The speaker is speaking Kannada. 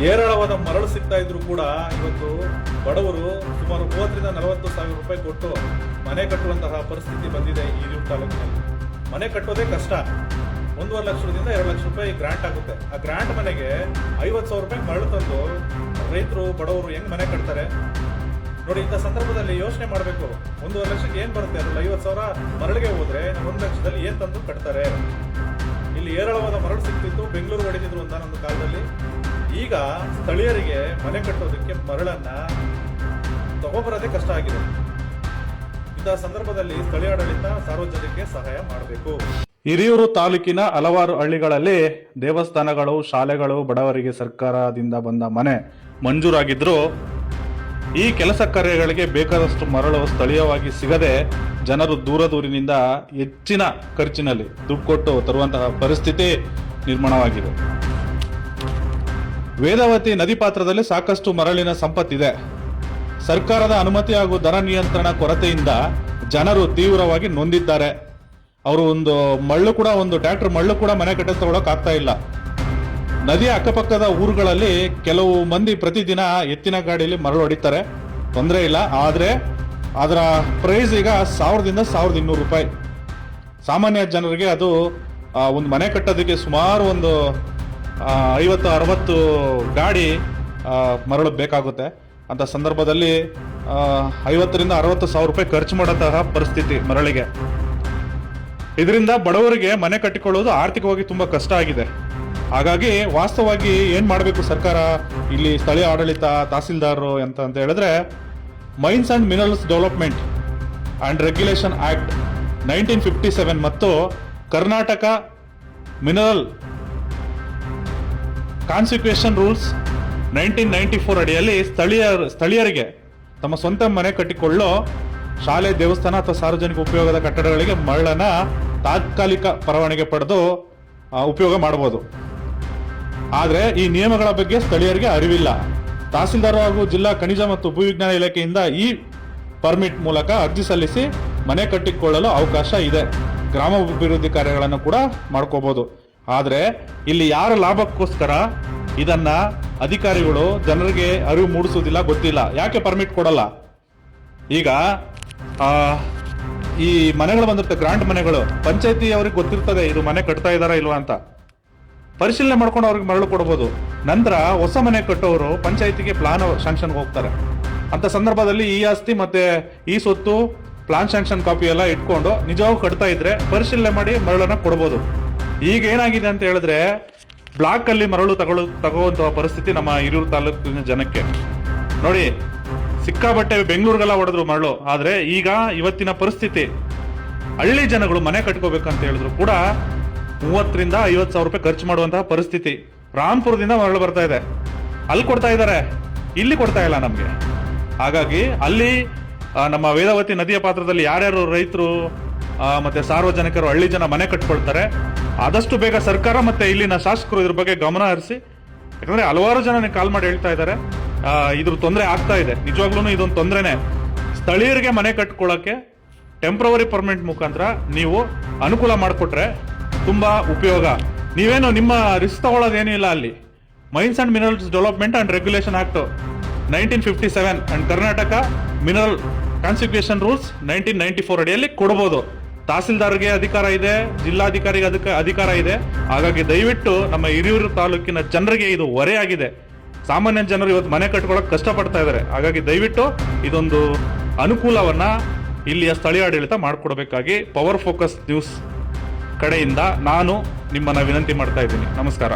ಏರಾಳವಾದ ಮರಳು ಸಿಗ್ತಾ ಇದ್ರು ಕೂಡ ಇವತ್ತು ಬಡವರು ಸುಮಾರು 30,000-40,000 ರೂಪಾಯಿ ಕೊಟ್ಟು ಮನೆ ಕಟ್ಟುವಂತಹ ಪರಿಸ್ಥಿತಿ ಬಂದಿದೆ ಈ ಹಿರಿಯೂರು ತಾಲೂಕಿನಲ್ಲಿ. ಮನೆ ಕಟ್ಟೋದೇ ಕಷ್ಟ. 1.5 ಲಕ್ಷದಿಂದ 2 ಲಕ್ಷ ರೂಪಾಯಿ ಗ್ರಾಂಟ್ ಆಗುತ್ತೆ. ಆ ಗ್ರಾಂಟ್ ಮನೆಗೆ 50,000 ರೂಪಾಯಿ ಮರಳು ತಂದು ರೈತರು ಬಡವರು ಹೆಂಗ್ ಮನೆ ಕಟ್ತಾರೆ ನೋಡಿ. ಇಂಥ ಸಂದರ್ಭದಲ್ಲಿ ಯೋಚನೆ ಮಾಡಬೇಕು. 1.5 ಲಕ್ಷಕ್ಕೆ ಏನ್ ಬರುತ್ತೆ? ಅದ್ರಲ್ಲಿ 50,000 ಮರಳಿಗೆ ಹೋದ್ರೆ 1 ಲಕ್ಷದಲ್ಲಿ ಏನ್ ತಂದು ಕಟ್ತಾರೆ? ಇಲ್ಲಿ ಏರಳವಾದ ಮರಳು ಸಿಗ್ತಿತ್ತು, ಬೆಂಗಳೂರು ಹೊಡಿತಿದ್ರು ಒಂದಾನೊಂದು ಕಾಲದಲ್ಲಿ. ಈಗ ಸ್ಥಳೀಯರಿಗೆ ಮನೆ ಕಟ್ಟೋದಕ್ಕೆ ಮರಳನ್ನ ತಗೊಬರೋದೇ ಕಷ್ಟ ಆಗಿದೆ. ಇಂತಹ ಸಂದರ್ಭದಲ್ಲಿ ಸ್ಥಳೀಯ ಆಡಳಿತ ಸಾರ್ವಜನಿಕರಿಗೆ ಸಹಾಯ ಮಾಡಬೇಕು. ಹಿರಿಯೂರು ತಾಲೂಕಿನ ಹಲವಾರು ಹಳ್ಳಿಗಳಲ್ಲಿ ದೇವಸ್ಥಾನಗಳು, ಶಾಲೆಗಳು, ಬಡವರಿಗೆ ಸರ್ಕಾರದಿಂದ ಬಂದ ಮನೆ ಮಂಜೂರಾಗಿದ್ರು ಈ ಕೆಲಸ ಕಾರ್ಯಗಳಿಗೆ ಬೇಕಾದಷ್ಟು ಮರಳು ಸ್ಥಳೀಯವಾಗಿ ಸಿಗದೆ ಜನರು ದೂರದೂರಿನಿಂದ ಹೆಚ್ಚಿನ ಖರ್ಚಿನಲ್ಲಿ ದುಡ್ಡು ಕೊಟ್ಟು ತರುವಂತಹ ಪರಿಸ್ಥಿತಿ ನಿರ್ಮಾಣವಾಗಿದೆ. ವೇದಾವತಿ ನದಿ ಪಾತ್ರದಲ್ಲಿ ಸಾಕಷ್ಟು ಮರಳಿನ ಸಂಪತ್ತಿದೆ. ಸರ್ಕಾರದ ಅನುಮತಿ ಹಾಗೂ ದರ ನಿಯಂತ್ರಣ ಕೊರತೆಯಿಂದ ಜನರು ತೀವ್ರವಾಗಿ ನೊಂದಿದ್ದಾರೆ. ಅವರು ಒಂದು ಟ್ರ್ಯಾಕ್ಟರ್ ಮಳ್ಳು ಕೂಡ ಮನೆ ಕಟ್ಟ ತಗೊಳಕ್ ಆಗ್ತಾ ಇಲ್ಲ. ನದಿಯ ಅಕ್ಕಪಕ್ಕದ ಊರುಗಳಲ್ಲಿ ಕೆಲವು ಮಂದಿ ಪ್ರತಿದಿನ ಎತ್ತಿನ ಗಾಡಿಯಲ್ಲಿ ಮರಳು ಹೊಡಿತಾರೆ, ತೊಂದರೆ ಇಲ್ಲ. ಆದ್ರೆ ಅದರ ಪ್ರೈಸ್ ಈಗ 1000ದಿಂದ 1200 ರೂಪಾಯಿ. ಸಾಮಾನ್ಯ ಜನರಿಗೆ ಅದು ಒಂದು ಮನೆ ಕಟ್ಟೋದಕ್ಕೆ ಸುಮಾರು ಒಂದು 50-60 ಗಾಡಿ ಮರಳು ಬೇಕಾಗುತ್ತೆ. ಅಂತ ಸಂದರ್ಭದಲ್ಲಿ 50ರಿಂದ 60,000 ರೂಪಾಯಿ ಖರ್ಚು ಮಾಡೋಂತಹ ಪರಿಸ್ಥಿತಿ ಮರಳಿಗೆ. ಇದರಿಂದ ಬಡವರಿಗೆ ಮನೆ ಕಟ್ಟಿಕೊಳ್ಳುವುದು ಆರ್ಥಿಕವಾಗಿ ತುಂಬಾ ಕಷ್ಟ ಆಗಿದೆ. ಹಾಗಾಗಿ ವಾಸ್ತವವಾಗಿ ಏನ್ ಮಾಡಬೇಕು ಸರ್ಕಾರ, ಇಲ್ಲಿ ಸ್ಥಳೀಯ ಆಡಳಿತ, ತಹಸೀಲ್ದಾರರು ಅಂತ ಹೇಳಿದ್ರೆ, mains and minerals development and regulation act 1957 ಮತ್ತು ಕರ್ನಾಟಕ ಮಿನರಲ್ ಕಾನ್ಸಿಕ್ವೇಷನ್ ರೂಲ್ಸ್ 1994 ಅಡಿಯಲ್ಲಿ ಸ್ಥಳೀಯರಿಗೆ ತಮ್ಮ ಸ್ವಂತ ಮನೆ ಕಟ್ಟಿಕೊಳ್ಳೋ ಶಾಲೆ, ದೇವಸ್ಥಾನ ಅಥವಾ ಸಾರ್ವಜನಿಕ ಉಪಯೋಗದ ಕಟ್ಟಡಗಳಿಗೆ ಮರಳನ್ನ ತಾತ್ಕಾಲಿಕ ಪರವಾನಗಿ ಪಡೆದು ಉಪಯೋಗ ಮಾಡಬಹುದು. ಆದರೆ ಈ ನಿಯಮಗಳ ಬಗ್ಗೆ ಸ್ಥಳೀಯರಿಗೆ ಅರಿವಿಲ್ಲ. ತಹಸೀಲ್ದಾರ್ ಹಾಗೂ ಜಿಲ್ಲಾ ಖನಿಜ ಮತ್ತು ಭೂವಿಜ್ಞಾನ ಇಲಾಖೆಯಿಂದ ಈ ಪರ್ಮಿಟ್ ಮೂಲಕ ಅರ್ಜಿ ಸಲ್ಲಿಸಿ ಮನೆ ಕಟ್ಟಿಕೊಳ್ಳಲು ಅವಕಾಶ ಇದೆ. ಗ್ರಾಮಾಭಿವೃದ್ಧಿ ಕಾರ್ಯಗಳನ್ನು ಕೂಡ ಮಾಡ್ಕೋಬಹುದು. ಆದರೆ ಇಲ್ಲಿ ಯಾರ ಲಾಭಕ್ಕೋಸ್ಕರ ಇದನ್ನ ಅಧಿಕಾರಿಗಳು ಜನರಿಗೆ ಅರಿವು ಮೂಡಿಸುವುದಿಲ್ಲ, ಗೊತ್ತಿಲ್ಲ. ಯಾಕೆ ಪರ್ಮಿಟ್ ಕೊಡಲ್ಲ? ಈಗ ಈ ಮನೆಗಳು ಬಂದಿರುತ್ತೆ, ಗ್ರಾಂಟ್ ಮನೆಗಳು, ಪಂಚಾಯತಿ ಅವ್ರಿಗೆ ಗೊತ್ತಿರ್ತದೆ ಇದು ಮನೆ ಕಟ್ತಾ ಇದಾರಾ ಇಲ್ವಾ ಅಂತ. ಪರಿಶೀಲನೆ ಮಾಡ್ಕೊಂಡು ಅವ್ರಿಗೆ ಮರಳು ಕೊಡಬಹುದು. ನಂತರ ಹೊಸ ಮನೆ ಕಟ್ಟೋರು ಪಂಚಾಯತಿಗೆ ಪ್ಲಾನ್ ಶಾಂಕ್ಷನ್ ಹೋಗ್ತಾರೆ. ಅಂತ ಸಂದರ್ಭದಲ್ಲಿ ಈ ಆಸ್ತಿ ಮತ್ತೆ ಈ ಸೊತ್ತು ಪ್ಲಾನ್ ಶಾಂಕ್ಷನ್ ಕಾಪಿ ಎಲ್ಲ ಇಟ್ಕೊಂಡು ನಿಜವಾಗೂ ಕಟ್ತಾ ಇದ್ರೆ ಪರಿಶೀಲನೆ ಮಾಡಿ ಮರಳನ್ನ ಕೊಡಬಹುದು. ಈಗ ಏನಾಗಿದೆ ಅಂತ ಹೇಳಿದ್ರೆ, ಬ್ಲಾಕ್ ಅಲ್ಲಿ ಮರಳು ತಗೊಳ್ಳುವಂತಹ ಪರಿಸ್ಥಿತಿ ನಮ್ಮ ಹಿರಿಯೂರು ತಾಲೂಕಿನ ಜನಕ್ಕೆ ನೋಡಿ. ಸಿಕ್ಕಾಬಟ್ಟೆ ಬೆಂಗಳೂರಿಗೆಲ್ಲ ಹೊಡೆದ್ರು ಮರಳು. ಆದ್ರೆ ಈಗ ಇವತ್ತಿನ ಪರಿಸ್ಥಿತಿ, ಹಳ್ಳಿ ಜನಗಳು ಮನೆ ಕಟ್ಕೋಬೇಕಂತ ಹೇಳಿದ್ರು ಕೂಡ 30ರಿಂದ 50,000 ರೂಪಾಯಿ ಖರ್ಚು ಮಾಡುವಂತಹ ಪರಿಸ್ಥಿತಿ. ರಾಂಪುರದಿಂದ ಮರಳು ಬರ್ತಾ ಇದೆ, ಅಲ್ಲಿ ಕೊಡ್ತಾ ಇದ್ದಾರೆ, ಇಲ್ಲಿ ಕೊಡ್ತಾ ಇಲ್ಲ ನಮ್ಗೆ. ಹಾಗಾಗಿ ಅಲ್ಲಿ ನಮ್ಮ ವೇದಾವತಿ ನದಿಯ ಪಾತ್ರದಲ್ಲಿ ಯಾರ್ಯಾರು ರೈತರು ಮತ್ತೆ ಸಾರ್ವಜನಿಕರು, ಹಳ್ಳಿ ಜನ ಮನೆ ಕಟ್ಕೊಳ್ತಾರೆ, ಆದಷ್ಟು ಬೇಗ ಸರ್ಕಾರ ಮತ್ತೆ ಇಲ್ಲಿನ ಶಾಸಕರು ಇದ್ರ ಬಗ್ಗೆ ಗಮನ ಹರಿಸಿ. ಯಾಕಂದ್ರೆ ಹಲವಾರು ಜನ ಕಾಲ್ ಮಾಡಿ ಹೇಳ್ತಾ ಇದ್ದಾರೆ ಇದ್ರ ತೊಂದರೆ ಆಗ್ತಾ ಇದೆ. ನಿಜವಾಗ್ಲೂ ಇದೊಂದು ತೊಂದರೆನೆ. ಸ್ಥಳೀಯರಿಗೆ ಮನೆ ಕಟ್ಕೊಳ್ಳೋಕೆ ಟೆಂಪ್ರವರಿ ಪರ್ಮಿಟ್ ಮುಖಾಂತರ ನೀವು ಅನುಕೂಲ ಮಾಡಿಕೊಟ್ರೆ ತುಂಬಾ ಉಪಯೋಗ. ನೀವೇನು ನಿಮ್ಮ ರಿಸ್ಕ್ ತಗೊಳ್ಳೋದೇನೂ ಇಲ್ಲ. ಅಲ್ಲಿ mines and minerals development and regulation act 1957 and Karnataka mineral concession rules 1994 ಅಡಿಯಲ್ಲಿ ಕೊಡಬಹುದು. ತಹಸೀಲ್ದಾರ್ಗೆ ಅಧಿಕಾರ ಇದೆ, ಜಿಲ್ಲಾಧಿಕಾರಿಗೆ ಅಧಿಕಾರ ಇದೆ. ಹಾಗಾಗಿ ದಯವಿಟ್ಟು ನಮ್ಮ ಹಿರಿಯೂರು ತಾಲೂಕಿನ ಜನರಿಗೆ ಇದು ಹೊರೆಯಾಗಿದೆ. ಸಾಮಾನ್ಯ ಜನರು ಇವತ್ತು ಮನೆ ಕಟ್ಕೊಳ್ಳೋಕೆ ಕಷ್ಟಪಡ್ತಾ ಇದ್ದಾರೆ. ಹಾಗಾಗಿ ದಯವಿಟ್ಟು ಇದೊಂದು ಅನುಕೂಲವನ್ನ ಇಲ್ಲಿಯ ಸ್ಥಳೀಯ ಆಡಳಿತ ಮಾಡಿಕೊಡ್ಬೇಕಾಗಿ ಪವರ್ ಫೋಕಸ್ ನ್ಯೂಸ್ ಕಡೆಯಿಂದ ನಾನು ನಿಮ್ಮನ್ನ ವಿನಂತಿ ಮಾಡ್ತಾ ಇದ್ದೀನಿ. ನಮಸ್ಕಾರ.